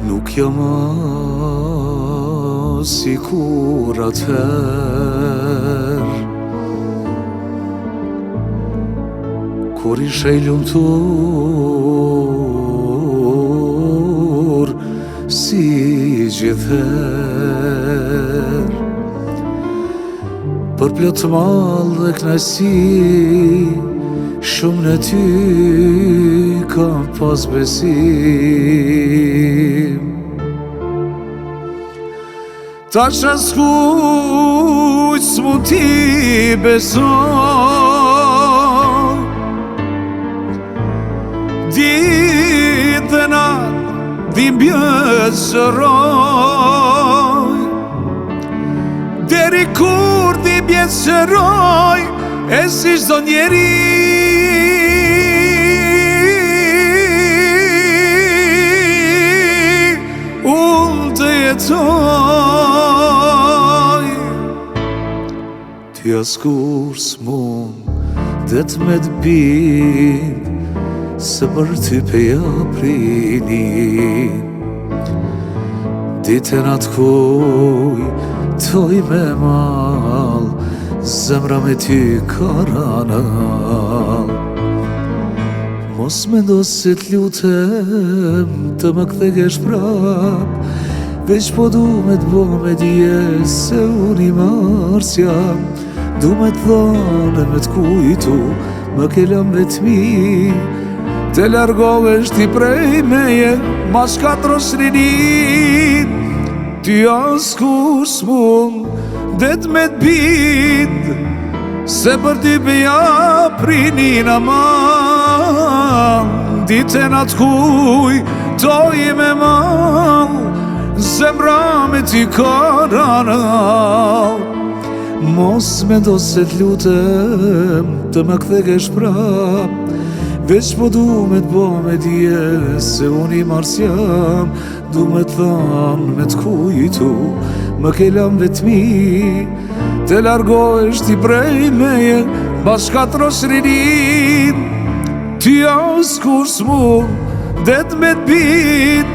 Nuk jam si kur atëher, kur ishe i lumtur si gjithher. Për plot mall dhe knajsi, shumë në ty kam pas besim. Tash as kujt s'mund t'i besoj, ditë dhe natë dhim bjesëroj, deri kur dhim bjesëroj, e si çdo njeri unë të jetoj. Ti askur s'mund det me t'bind se për ty peja prinin. Ditën atë kuj toj me mal, zemra me ty karanal. Mos mendo se t'lutem të më kthekesh prap, veç po du me t'bo me dje se unë i mars jam. Du me t'thane me t'kujtu më kelam vetmi, te largohesh ti prej meje mas 4 rinin. Ty askur s'mund det me t'bind se për ty beja prinin aman. Ditën atë kuj toj me mal, zemra me ty karanal. Mos mendo se t'lutem të më kthekesh prap, veç po du me t'bo me dje se unë i mars jam. Du me t'than me t'kujtu më kelam vetmi, te largohesh ti prej meje bas 4 rinin. Ty askur s'mund det me t'bind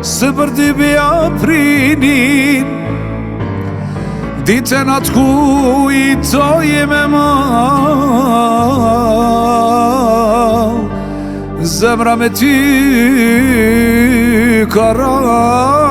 se për ty beja prinin. Ditën atë kuj toj me mal, zemra me ty karanal.